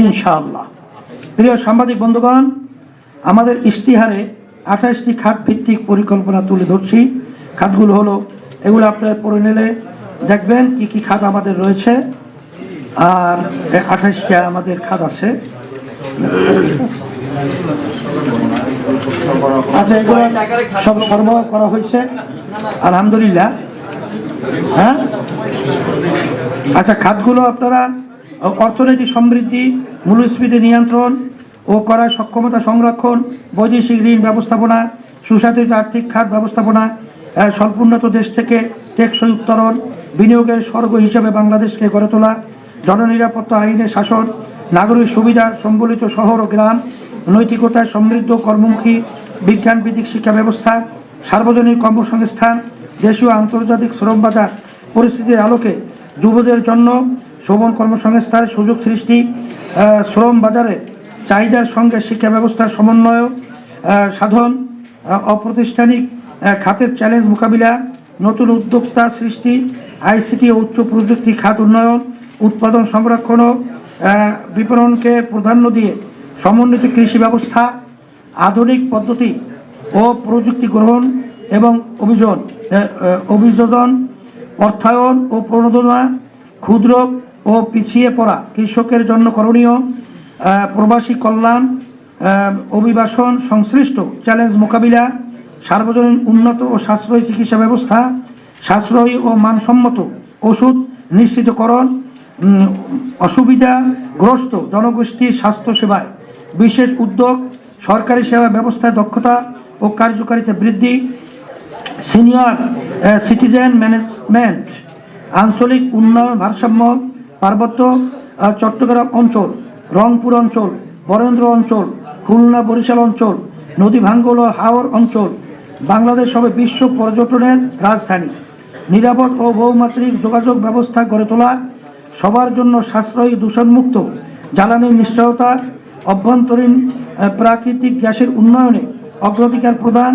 Speaker 2: ইনশাআল্লাহ। প্রিয় সাংবাদিক বন্ধুগণ, আমাদের ইশতিহারে 28টি খাত ভিত্তিক পরিকল্পনা তুলে ধরছি। খাতগুলো হলো এগুলো, আপনারা পড়ে নিলে দেখবেন কি কি খাত আমাদের রয়েছে। আর 28টা আমাদের খাত আছে। আচ্ছা, এগুলো সব সরবরাহ করা হয়েছে আলহামদুলিল্লাহ। হ্যাঁ, আচ্ছা, খাতগুলো আপনারা অর্থনৈতিক সমৃদ্ধি, মূল্যস্ফীতি নিয়ন্ত্রণ ও করার সক্ষমতা সংরক্ষণ, বৈদেশিক ঋণ ব্যবস্থাপনা, সুশাসিত আর্থিক খাত ব্যবস্থাপনা, স্বল্পোন্নত দেশ থেকে টেকসই উত্তরণ, বিনিয়োগের স্বর্গ হিসেবে বাংলাদেশকে গড়ে তোলা, জননিরাপত্তা আইনের শাসন, নাগরিক সুবিধা সম্বলিত শহর ও গ্রাম, নৈতিকতায় সমৃদ্ধ কর্মমুখী বিজ্ঞান ভিত্তিক শিক্ষা ব্যবস্থা, সার্বজনীন কর্মসংস্থান, দেশীয় আন্তর্জাতিক শ্রম বাজার পরিস্থিতির আলোকে যুবদের জন্য শ্রম কর্মসংস্থানের সুযোগ সৃষ্টি, শ্রম বাজারে চাহিদার সঙ্গে শিক্ষা ব্যবস্থার সমন্বয় সাধন, অপ্রাতিষ্ঠানিক খাতের চ্যালেঞ্জ মোকাবিলা, নতুন উদ্যোক্তা সৃষ্টি, আইসিটি ও উচ্চ প্রযুক্তি খাত উন্নয়ন, উৎপাদন সংরক্ষণ ও বিপণনকে প্রাধান্য দিয়ে সমন্বিত কৃষি ব্যবস্থা, আধুনিক পদ্ধতি ও প্রযুক্তি গ্রহণ এবং অভিযোজন, অর্থায়ন ও প্রণোদনা, ক্ষুদ্র ও পিছিয়ে পড়া কৃষকের জন্য করণীয়, প্রবাসী কল্যাণ, অভিবাসন সংশ্লিষ্ট চ্যালেঞ্জ মোকাবিলা, সার্বজনীন উন্নত ও সাশ্রয়ী চিকিৎসা ব্যবস্থা, সাশ্রয়ী ও মানসম্মত ওষুধ নিশ্চিতকরণ, অসুবিধাগ্রস্ত জনগোষ্ঠীর স্বাস্থ্যসেবায় বিশেষ উদ্যোগ, সরকারি সেবা ব্যবস্থায় দক্ষতা ও কার্যকারিতা বৃদ্ধি, সিনিয়র সিটিজেন ম্যানেজমেন্ট, আঞ্চলিক উন্নয়ন ভারসাম্য, পার্বত্য চট্টগ্রাম অঞ্চল, রংপুর অঞ্চল, বরেন্দ্র অঞ্চল, খুলনা বরিশাল অঞ্চল, নদী ভাঙ্গল ও হাওর অঞ্চল বাংলাদেশ হবে বিশ্ব পর্যটনের রাজধানী, নিরাপদ ও বহুমাত্রিক যোগাযোগ ব্যবস্থা গড়ে তোলা, সবার জন্য সাশ্রয়ী দূষণমুক্ত জ্বালানির নিশ্চয়তা, অভ্যন্তরীণ প্রাকৃতিক গ্যাসের উন্নয়নে অগ্রাধিকার প্রদান,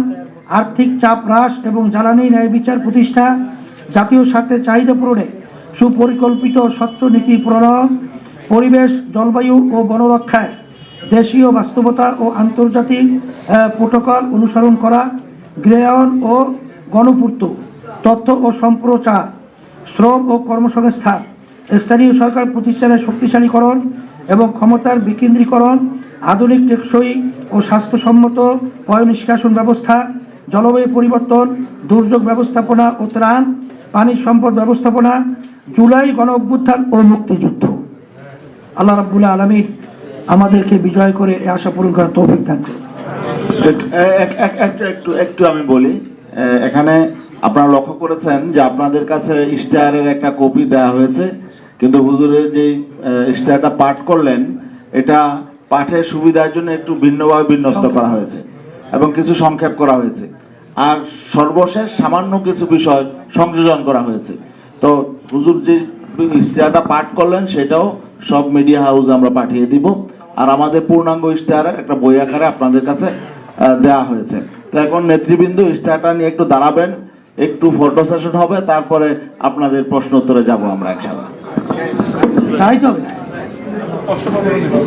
Speaker 2: আর্থিক চাপ হ্রাস এবং জ্বালানি ন্যায় বিচার প্রতিষ্ঠা, জাতীয় স্বার্থের চাহিদা পূরণে সুপরিকল্পিত স্বচ্ছ নীতি প্রণয়ন, পরিবেশ, জলবায়ু ও বনরক্ষায় দেশীয় বাস্তবতা ও আন্তর্জাতিক প্রোটোকল অনুসরণ করা, গৃহায়ন ও গণপূর্ত, তথ্য ও সম্প্রচার, শ্রম ও কর্মসংস্থান, স্থানীয় সরকার প্রতিষ্ঠানের শক্তিশালীকরণ এবং ক্ষমতার বিকেন্দ্রীকরণ, আধুনিক টেকসই ও স্বাস্থ্যসম্মত পয় নিষ্কাশন ব্যবস্থা, জলবায়ু পরিবর্তন, দুর্যোগ ব্যবস্থাপনা ও ত্রাণ, পানি সম্পদ ব্যবস্থাপনা, জুলাই গণ অভ্যুত্থান ও মুক্তিযুদ্ধ। আল্লাহ রাব্বুল আলামিন আমাদেরকে বিজয় করে এই আশা পূরণ করার তৌফিক দান করুন।
Speaker 1: একটু আমি বলি, এখানে আপনারা লক্ষ্য করেছেন যে আপনাদের কাছে ইশতেহারের একটা কপি দেওয়া হয়েছে, কিন্তু হুজুরের যে ইশতেহারটা পাঠ করলেন এটা পাঠের সুবিধার জন্য একটু ভিন্নভাবে বিন্যস্ত করা হয়েছে এবং কিছু সংক্ষেপ করা হয়েছে, আর সর্বশেষ সামান্য কিছু বিষয় সংযোজন করা হয়েছে। তো হুজুর যে ইশতেহারটা পাঠ করলেন সেটাও সব মিডিয়া হাউসে আমরা পাঠিয়ে দিব, আর আমাদের পূর্ণাঙ্গ ইশতেহারের একটা বই আকারে আপনাদের কাছে দেওয়া হয়েছে। তো এখন নেতৃবৃন্দ ইশতেহারটা নিয়ে একটু দাঁড়াবেন, একটু ফটো সেশন হবে, তারপরে আপনাদের প্রশ্ন উত্তরে যাব আমরা ইনশাআল্লাহ।
Speaker 2: তাই তো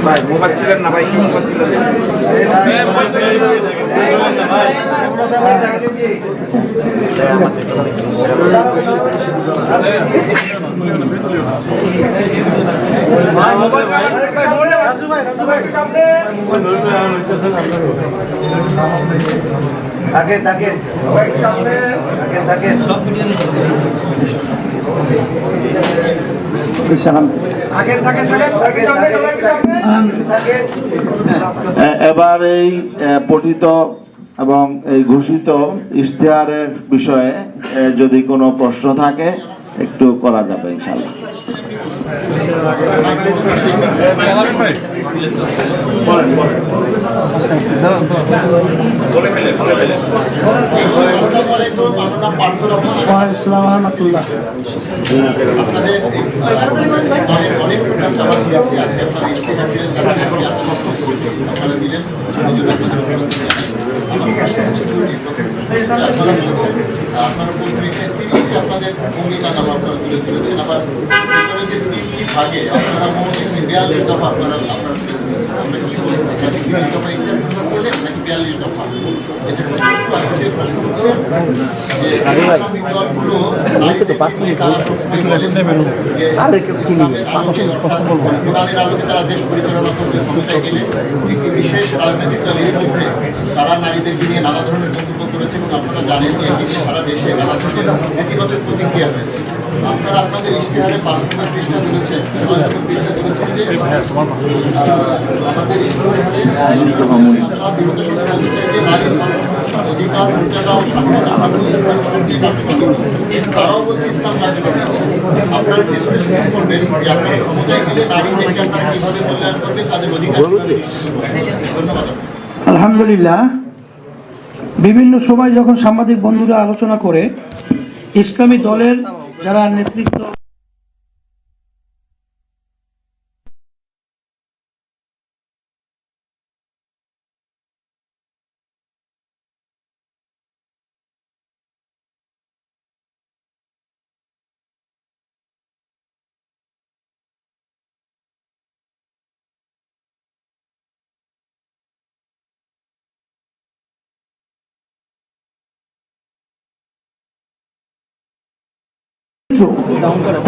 Speaker 3: ভাই মোবাইল দিলেন না ভাই, কি মোবাইল দিলেন? আগে থাকে সামনে, আগে থাকে সব
Speaker 1: এবার এই পঠিত এবং এই ঘোষিত ইশতেহারের বিষয়ে যদি কোনো প্রশ্ন থাকে একটু করা যাবে ইনশাআল্লাহ।
Speaker 4: আপনাদের ভূমিকা নাম আপনারা তুলে ধরেছেন, আবার যে তিনটি ভাগে আপনারা মোট 42 দফা আপনারা তুলে ধরেছেন। আমরা কি বলবো 42 দফা ইস্তেহার করলেন নাকি 42 দফা? এটা প্রশ্ন হচ্ছে যে ইসলামিক দলগুলো কোরআনের আলোকে তারা দেশ পরিচালনা করতে ক্ষমতায় গেলে একটি বিশেষ রাজনৈতিক দল এর মধ্যে তারা নারীদেরকে নিয়ে নানা ধরনের মন্তব্য করেছে এবং আপনারা জানেন যে এটি নিয়ে সারা দেশে নানা ধরনের নেতিবাচক প্রতিক্রিয়া হয়েছে। আপনারা আপনাদের ইশতেহারে 5 নম্বর পৃষ্ঠা বলেছেন, 6 নম্বর পৃষ্ঠা বলেছেন যে আমাদের ইশতেহারে আমরা বিগত সঙ্গে বলতে চাই যে নারীর অধিকার, মর্যাদা ও স্বাধীনতা কাঠামো ইসলাম শক্তি কার্যকরী। তারাও বলছে ইসলাম কার্যকরী। আপনারা বিশ্লেষণ করবেন যে আপনারা ক্ষমতায় গেলে নারীদেরকে আপনারা কিভাবে মূল্যায়ন করবেন, তাদের অধিকার। ধন্যবাদ।
Speaker 2: আলহামদুলিল্লাহ, বিভিন্ন সময় যখন সাংবাদিক বন্ধুরা আলোচনা করে ইসলামী দলের যারা নেতৃত্ব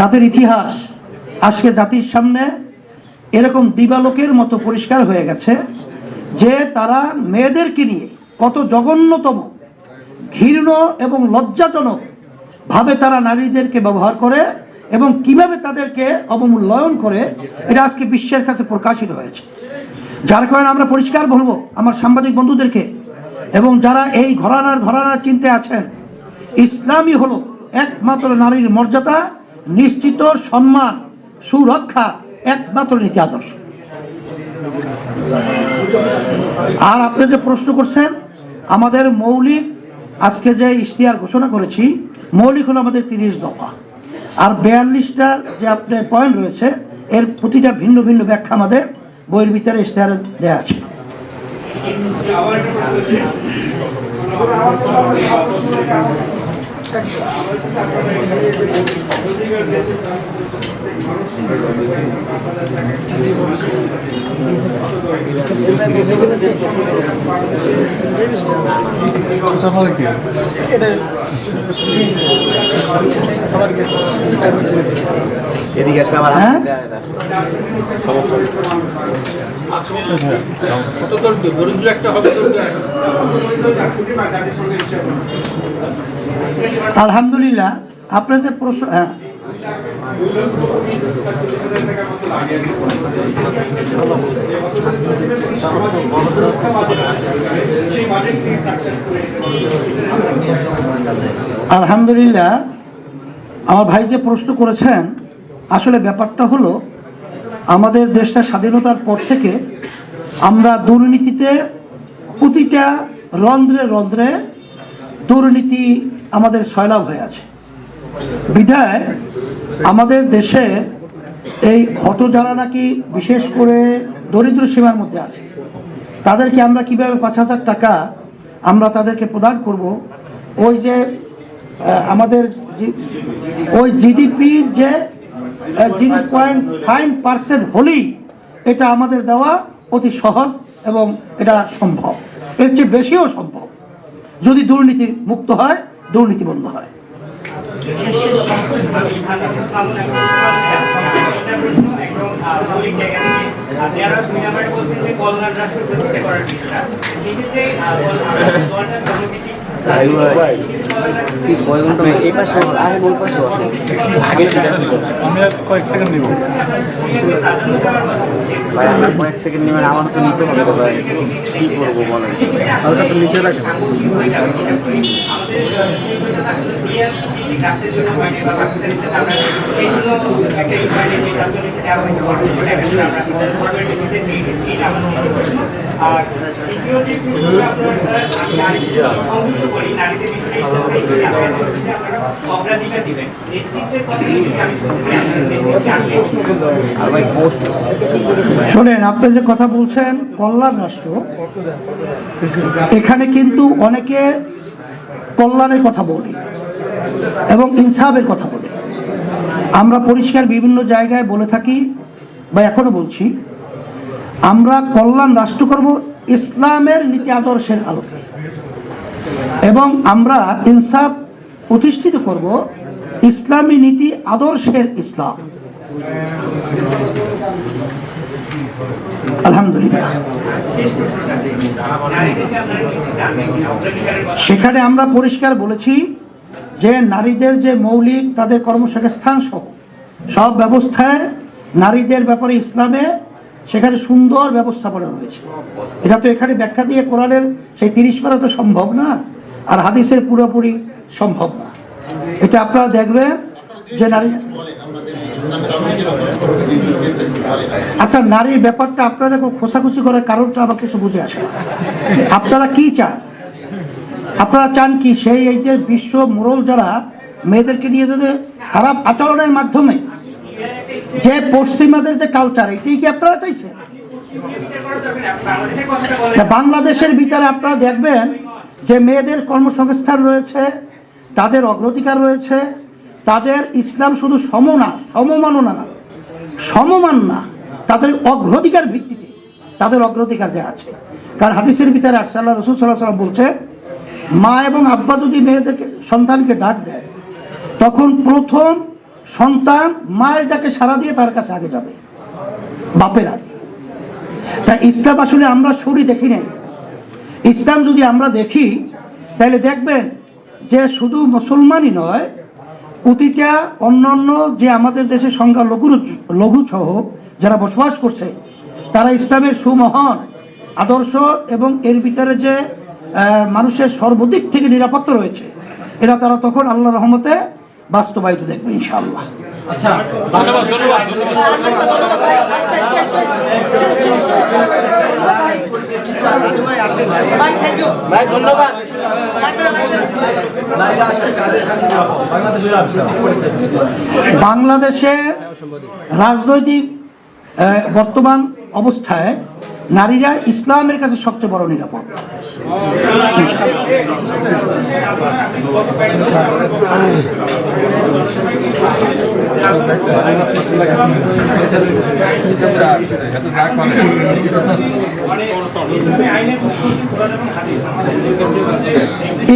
Speaker 2: তাদের ইতিহাস আজকে জাতির সামনে এরকম দিবালোকের মতো পরিষ্কার হয়ে গেছে যে তারা মেয়েদেরকে নিয়ে কত জঘন্যতম, ঘৃণ্য এবং লজ্জাজনক ভাবে তারা নারীদেরকে ব্যবহার করে এবং কিভাবে তাদেরকে অবমূল্যায়ন করে, এটা আজকে বিশ্বের কাছে প্রকাশিত হয়েছে। যার কারণে আমরা পরিষ্কার বলবো আমার সাংবাদিক বন্ধুদেরকে এবং যারা এই ঘরানার চিন্তে আছেন, ইসলামই হলো একমাত্র নারীর মর্যাদা নিশ্চিত, সম্মান, সুরক্ষা একমাত্র নীতি আদর্শ। আর আপনি যে প্রশ্ন করছেন, আমাদের মৌলিক আজকে যে ইশতেহার ঘোষণা করেছি, মৌলিক হলো আমাদের 30 দফা, আর 42টা যে আপনার পয়েন্ট রয়েছে এর প্রতিটা ভিন্ন ভিন্ন ব্যাখ্যা আমাদের বইয়ের ভিতরে ইশতেহারে দেওয়া আছে। আলহামদুলিল্লাহ, আপনার যে প্রশ্ন, আলহামদুলিল্লাহ আমার ভাই যে প্রশ্ন করেছেন, আসলে ব্যাপারটা হলো আমাদের দেশটা স্বাধীনতার পর থেকে আমরা দুর্নীতিতে প্রতিটা রন্ধ্রে রন্ধ্রে দুর্নীতি আমাদের সয়লাভ হয়ে আছে। বিধায় আমাদের দেশে এই হত যারা নাকি বিশেষ করে দরিদ্র সীমার মধ্যে আছে, তাদেরকে আমরা কিভাবে 5,000 টাকা আমরা তাদেরকে প্রদান করব, ওই যে আমাদের ওই জিডিপির যে 0.5% হলেই এটা আমাদের দেওয়া অতি সহজ এবং এটা সম্ভব, এর চেয়ে বেশিও সম্ভব যদি দুর্নীতি মুক্ত হয়, দুর্নীতি বন্ধ হয়।
Speaker 5: আপনারা 2 নম্বরে বলছেন যে কল্যাণ রাষ্ট্র প্রতিষ্ঠা করার বিষয়টা সেক্ষেত্রে কল্যাণ কমিটি
Speaker 6: আমি আর কয়েক সেকেন্ড নিব
Speaker 7: ভাই আমার কয়েক সেকেন্ড নেবেন আমার তো নিতে হবে ভাই কি করবো বলেন হালকা তো নিচে রাখেন
Speaker 5: আর দ্বিতীয় যে নারীদের বিষয়ে অগ্রাধিকার দিবেন নেতৃত্বের কথা আমি
Speaker 7: আর ভাই পোস্ট
Speaker 2: শোনেন, আপনি যে কথা বলছেন কল্যাণ রাষ্ট্র, এখানে কিন্তু অনেকে কল্যাণের কথা বলে এবং ইনসাফের কথা বলে। আমরা পরিষ্কার বিভিন্ন জায়গায় বলে থাকি বা এখনো বলছি, আমরা কল্যাণ রাষ্ট্র করব ইসলামের নীতি আদর্শের আলোকে এবং আমরা ইনসাফ প্রতিষ্ঠিত করব ইসলামী নীতি আদর্শের ইসলাম। আলহামদুলিল্লাহ। সেখানে আমরা পরিষ্কার বলেছি যে নারীদের যে মৌলিক তাদের কর্মসংস্থান সহ সব ব্যবস্থায় নারীদের ব্যাপারে ইসলামে সেখানে সুন্দর ব্যবস্থাপনা রয়েছে। এটা তো এখানে ব্যাখ্যা দিয়ে কোরআনের সেই 30 পারা তো সম্ভব না, আর হাদিসের পুরোপুরি সম্ভব না। এটা আপনারা দেখবেন যে নারী, আচ্ছা নারীর ব্যাপারটা আপনারা খোঁচাখুচি করার কারণটা আমাকে কিছু বুঝে আসে। আপনারা কি চান? আপনারা চান কি সেই এই যে বিশ্ব মোড়ল যারা মেয়েদেরকে নিয়ে যদি খারাপ আচরণের মাধ্যমে যে পশ্চিমাদের যে কালচার, এটাই কি আপনারা চাইছেন? বাংলাদেশের ভিতরে আপনারা দেখবেন যে মেয়েদের কর্মসংস্থান রয়েছে, তাদের অগ্রাধিকার রয়েছে, তাদের ইসলাম শুধু সমমান না, তাদের অগ্রাধিকার ভিত্তিতে তাদের অগ্রাধিকার দেওয়া আছে। কারণ হাদিসের ভিতরে আল্লাহ রাসূল সাল্লাল্লাহু আলাইহি ওয়াসাল্লাম বলছে, মা এবং আব্বা যদি মেয়েদেরকে সন্তানকে ডাক দেয় তখন প্রথম সন্তান মায়ের ডাকে সাড়া দিয়ে তার কাছে আগে যাবে, বাপের আগে। তাই ইসলাম আসলে আমরা সরি দেখি নাই। ইসলাম যদি আমরা দেখি তাহলে দেখবেন যে শুধু মুসলমানই নয়, প্রতিটা অন্যান্য যে আমাদের দেশের সংখ্যা লঘু সহ যারা বসবাস করছে তারা ইসলামের সুমহান আদর্শ এবং এর ভিতরে যে মানুষের সর্বদিক থেকে নিরাপত্তা রয়েছে এরা তারা তখন আল্লাহর রহমতে বাস্তবায়িত দেখবে ইনশাআল্লাহ।
Speaker 6: আচ্ছা, ধন্যবাদ ধন্যবাদ
Speaker 2: বাংলাদেশে রাজনৈতিক বর্তমান অবস্থায় নারীরা ইসলামের কাছে সবচেয়ে বড় নিরাপদ।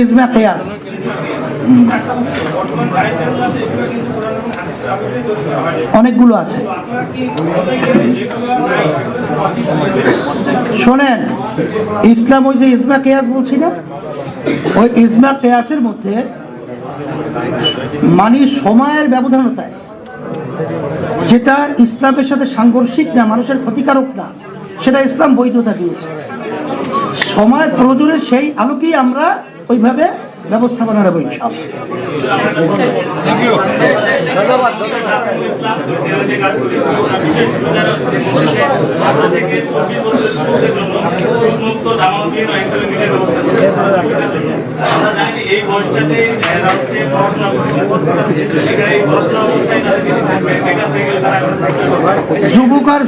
Speaker 2: ইজমা কিয়াস অনেকগুলো আছে। শোনেন, ইসলাম ওই যে ইজমা কিয়াস বলছি না, ওই ইজমা কিয়াসের মধ্যে মানে সময়ের ব্যবধানতায় যেটা ইসলামের সাথে সাংঘর্ষিক না, মানুষের ক্ষতিকারক না, সেটা ইসলাম বৈধতা দিয়েছে। সময় প্রয়োজনে সেই আলোকেই আমরা ওইভাবে ব্যবস্থাপনা নেব ইনশাআল্লাহ।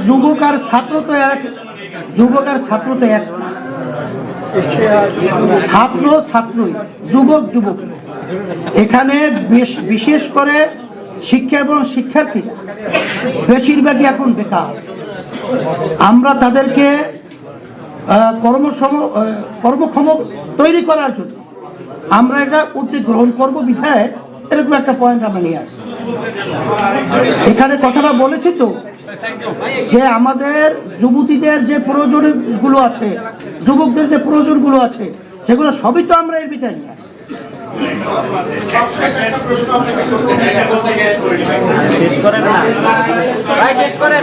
Speaker 2: যুবক আর ছাত্র তো এক, যুবক আর ছাত্র তো এক, ছাত্র ছাত্রই, যুবক যুবক। এখানে বিশেষ করে শিক্ষা এবং শিক্ষার্থীরা বেশিরভাগই এখন বেকার। আমরা তাদেরকে কর্মক্ষম তৈরি করার জন্য আমরা এটা উদ্যোগ গ্রহণ করবো বিধায় এরকম একটা পয়েন্ট আমরা নিয়ে আসছি। এখানে কথাটা বলেছি তো যে আমাদের যুবতীদের যে প্রয়োজনগুলো আছে, যুবকদের যে প্রয়োজনগুলো আছে, সেগুলো সবই তো আমরা এর ভিতরে নিয়ে আসি।
Speaker 7: শেষ করেন না ভাই, শেষ করেন।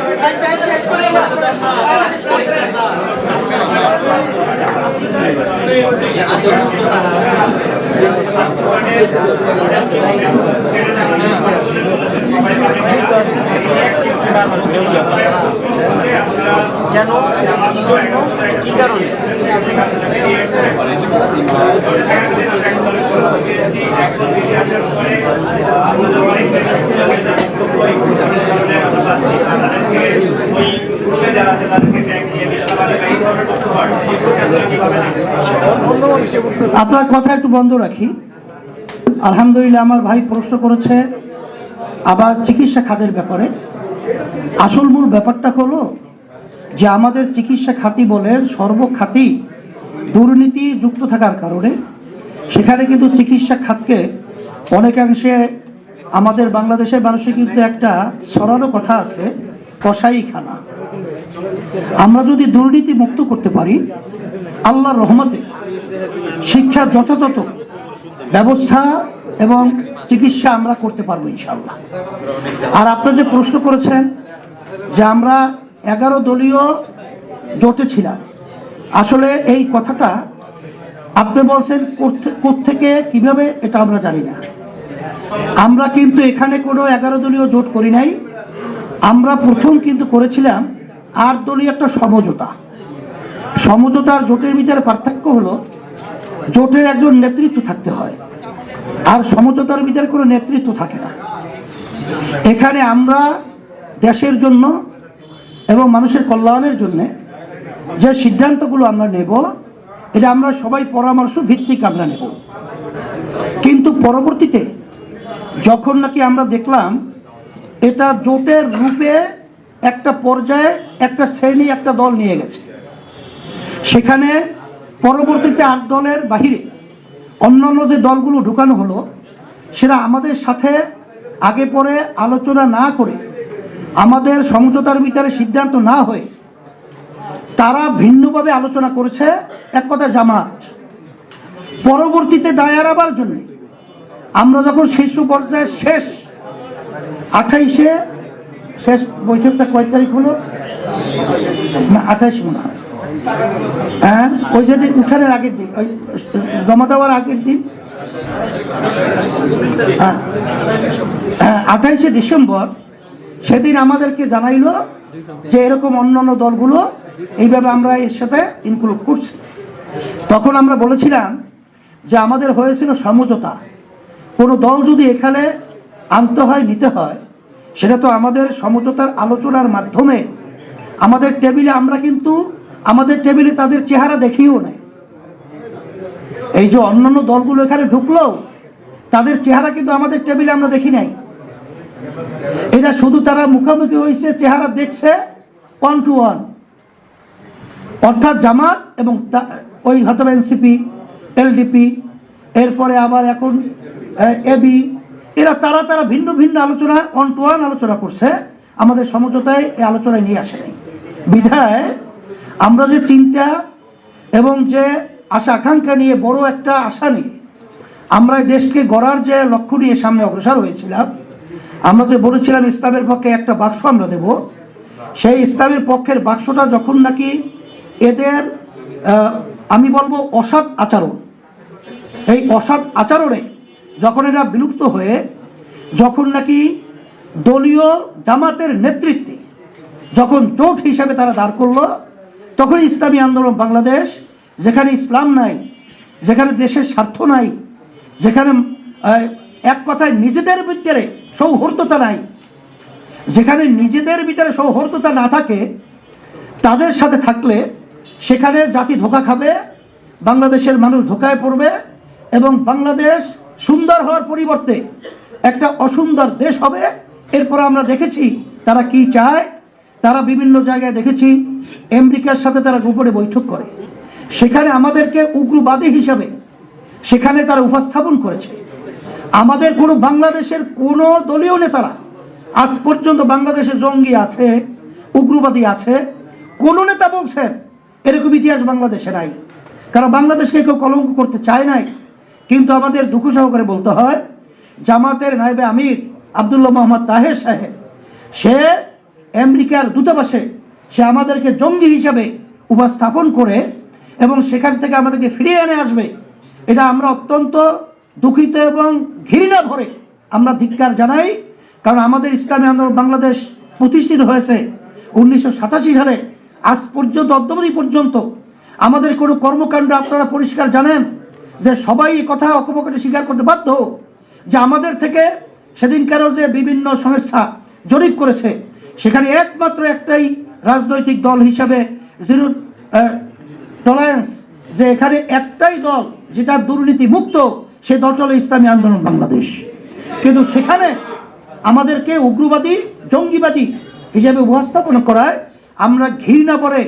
Speaker 7: কেন, কি কারণে?
Speaker 2: আপনার কথা একটু বন্ধ রাখি। আলহামদুলিল্লাহ, আমার ভাই প্রশ্ন করেছে আবার চিকিৎসা খাতের ব্যাপারে। আসল মূল ব্যাপারটা হলো যে আমাদের চিকিৎসা খাতি বলে সর্বখাতি দুর্নীতি যুক্ত থাকার কারণে সেখানে কিন্তু চিকিৎসা খাতকে অনেকাংশে আমাদের বাংলাদেশের মানুষের কিন্তু একটা ছড়ানো কথা আছে, কসাইখানা। আমরা যদি দুর্নীতি মুক্ত করতে পারি, আল্লাহর রহমতে শিক্ষা যথাযথ ব্যবস্থা এবং চিকিৎসা আমরা করতে পারবো ইনশাআল্লাহ। আর আপনারা যে প্রশ্ন করেছেন যে আমরা 11 দলীয় জোটে ছিলাম, আসলে এই কথাটা আপনি বলছেন কোত্থেকে কিভাবে, এটা আমরা জানি না। আমরা কিন্তু এখানে কোনো 11 দলীয় জোট করি নাই। আমরা প্রথম কিন্তু করেছিলাম 8 দলীয় একটা সমঝোতা। সমঝোতার জোটের ভিতরে পার্থক্য হলো জোটের একজন নেতৃত্ব থাকতে হয়, আর সমঝোতার ভিতরে কোনো নেতৃত্ব থাকে না। এখানে আমরা দেশের জন্য এবং মানুষের কল্যাণের জন্য যে সিদ্ধান্তগুলো আমরা নেব, এটা আমরা সবাই পরামর্শ ভিত্তিক আমরা নেব। কিন্তু পরবর্তীতে যখন নাকি আমরা দেখলাম এটা জোটের রূপে একটা পর্যায়ে একটা শ্রেণী একটা দল নিয়ে গেছে, সেখানে পরবর্তীতে 8 দলের বাহিরে অন্যান্য যে দলগুলো ঢুকানো হলো, সেটা আমাদের সাথে আগে পরে আলোচনা না করে, আমাদের সমঝোতার ভিতরে সিদ্ধান্ত না হয়ে তারা ভিন্নভাবে আলোচনা করেছে, এক কথা জামাত। পরবর্তীতে দায় এড়াবার জন্য আমরা যখন শীর্ষ পর্যায়ে শেষ 28-এ শেষ বৈঠকটা কয় তারিখ হলো না, 28 মনে হয়, হ্যাঁ, ওই যেদিন উঠানের আগের দিন, ওই জমা দেওয়ার আগের দিন, 28শে ডিসেম্বর, সেদিন আমাদেরকে জানাইলো যে এরকম অন্যান্য দলগুলো এইভাবে আমরা এর সাথে ইনক্লুড করছি। তখন আমরা বলেছিলাম যে আমাদের হয়েছিল সমঝোতা, কোনো দল যদি এখানে আনতে হয়, নিতে হয়, সেটা তো আমাদের সমঝোতার আলোচনার মাধ্যমে আমাদের টেবিলে, আমরা কিন্তু আমাদের টেবিলে তাদের চেহারা দেখিও নাই। এই যে অন্যান্য দলগুলো এখানে ঢুকলো, তাদের চেহারা কিন্তু আমাদের টেবিলে আমরা দেখি নাই। এটা শুধু তারা মুখোমুখি হয়েছে, চেহারা দেখছে 1 to 1, অর্থাৎ জামাত এবং ওই হয়তো এনসিপি, এলডিপি, এরপরে আবার এখন এবি, এরা তারা ভিন্ন ভিন্ন আলোচনা 1 to 1 আলোচনা করছে, আমাদের সমঝোতায় এই আলোচনায় নিয়ে আসে নাই। বিধায় আমরা যে চিন্তা এবং যে আশা আকাঙ্ক্ষা নিয়ে, বড় একটা আশা নিয়ে আমরা দেশকে গড়ার যে লক্ষ্য নিয়ে সামনে অগ্রসর হয়েছিলাম, আমরা যে বলেছিলাম ইসলামের পক্ষে একটা বাক্স আমরা দেব, সেই ইসলামের পক্ষের বাক্সটা যখন নাকি এদের আমি বলবো অসৎ আচরণ, এই অসৎ আচরণে যখন এরা বিলুপ্ত হয়ে, যখন নাকি দলীয় জামাতের নেতৃত্বে যখন জোট হিসাবে তারা দাঁড় করলো, তখন ইসলামী আন্দোলন বাংলাদেশ, যেখানে ইসলাম নাই, যেখানে দেশের স্বার্থ নাই, যেখানে এক কথায় নিজেদের ভিতরে সৌহার্দ্যতা নাই, যেখানে নিজেদের ভিতরে সৌহার্দ্যতা না থাকে, তাদের সাথে থাকলে সেখানে জাতি ধোঁকা খাবে, বাংলাদেশের মানুষ ধোঁকায় পড়বে এবং বাংলাদেশ সুন্দর হওয়ার পরিবর্তে একটা অসুন্দর দেশ হবে। এরপর আমরা দেখেছি তারা কি চায়। তারা বিভিন্ন জায়গায় দেখেছি আমেরিকার সাথে তারা গোপনে বৈঠক করে, সেখানে আমাদেরকে উগ্রবাদী হিসাবে সেখানে তারা উপস্থাপন করেছে। আমাদের কোনো বাংলাদেশের কোনো দলীয় নেতারা আজ পর্যন্ত বাংলাদেশে জঙ্গি আছে উগ্রবাদী আছে, কোন নেতা বলছেন এরকম ইতিহাস বাংলাদেশে নাই, কারণ বাংলাদেশকে কেউ কলঙ্ক করতে চায় নাই। কিন্তু আমাদের দুঃখ সহকারে বলতে হয়, জামাতের নায়েবে আমির আব্দুল্লাহ মোহাম্মদ তাহের সাহেব, সে আমেরিকার দূতাবাসে সে আমাদেরকে জঙ্গি হিসাবে উপস্থাপন করে এবং সেখান থেকে আমাদেরকে ফিরিয়ে এনে আসবে, এটা আমরা অত্যন্ত দুঃখিত এবং ঘৃণা ভরে আমরা ধিক্কার জানাই। কারণ আমাদের ইসলামী আন্দোলন বাংলাদেশ প্রতিষ্ঠিত হয়েছে 1987 সালে, আজ পর্যন্ত অদ্যাবধি পর্যন্ত আমাদের কোনো কর্মকাণ্ড আপনারা পরিষ্কার জানেন যে সবাই এই কথা অকপটে স্বীকার করতে বাধ্য যে আমাদের থেকে সেদিনকারও যে বিভিন্ন সংস্থা জরিপ করেছে, সেখানে একমাত্র একটাই রাজনৈতিক দল হিসাবে জিরো টলারেন্স, যে এখানে একটাই দল যেটা দুর্নীতি মুক্ত, সে দলটা হলো ইসলামী আন্দোলন বাংলাদেশ। কিন্তু সেখানে আমাদেরকে উগ্রবাদী জঙ্গিবাদী হিসাবে উপস্থাপন করায় আমরা ঘৃণা করে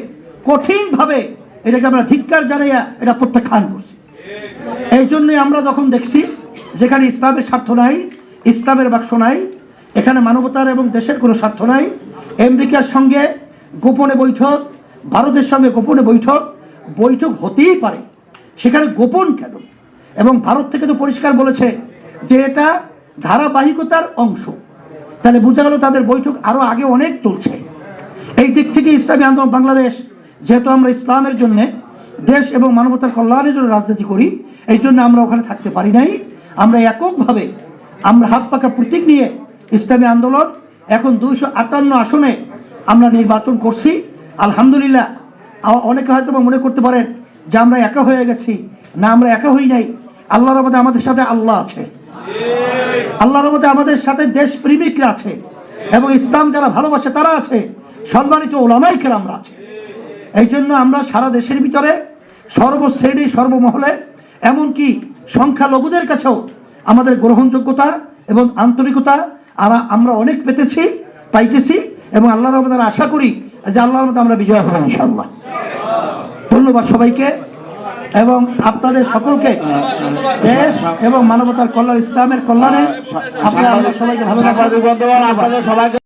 Speaker 2: কঠিনভাবে এটাকে আমরা ধিক্কার জানাইয়া এটা প্রত্যাখ্যান করছি। এই জন্যই আমরা যখন দেখছি যেখানে ইসলামের স্বার্থ নাই, ইসলামের বাক্স নাই, এখানে মানবতার এবং দেশের কোনো স্বার্থ নাই, আমেরিকার সঙ্গে গোপনে বৈঠক, ভারতের সঙ্গে গোপনে বৈঠক হতেই পারে, সেখানে গোপন কেন? এবং ভারত থেকে তো পরিষ্কার বলেছে যে এটা ধারাবাহিকতার অংশ, তাহলে বোঝা গেল তাদের বৈঠক আরো আগে অনেক চলছে। এই দিক থেকে ইসলামী আন্দোলন বাংলাদেশ, যেহেতু আমরা ইসলামের জন্য, দেশ এবং মানবতার কল্যাণের জন্য রাজনীতি করি, এই জন্য আমরা ওখানে থাকতে পারি নাই। আমরা এককভাবে আমরা হাত পাকা প্রতীক নিয়ে ইসলামী আন্দোলন এখন 258 আসনে আমরা নির্বাচন করছি। আলহামদুলিল্লাহ। অনেকে হয়তো মনে করতে পারেন যে আমরা একা হয়ে গেছি, না, আমরা একা হই নাই। আল্লাহর রহমতে আমাদের সাথে আল্লাহ আছে, আল্লাহর রহমতে আমাদের সাথে দেশ প্রেমিকরা আছে এবং ইসলাম যারা ভালোবাসে তারা আছে, সম্মানিত ওলামায়ে কেরামরা আছে। এই জন্য আমরা সারা দেশের ভিতরে সর্বশ্রেণী সর্বমহলে এমনকি সংখ্যালঘুদের কাছেও আমাদের গ্রহণযোগ্যতা এবং আন্তরিকতা আমরা অনেক পাইতেছি এবং আল্লাহর রহমতে আশা করি যে আল্লাহর রহমতে আমরা বিজয় হব ইনশাআল্লাহ। ধন্যবাদ সবাইকে এবং আপনাদের সকলকে দেশ এবং মানবতার কল্যাণ, ইসলামের কল্যাণে আপনারা সবাইকে ভালো থাকবেন।
Speaker 1: আপনাদের সবাইকে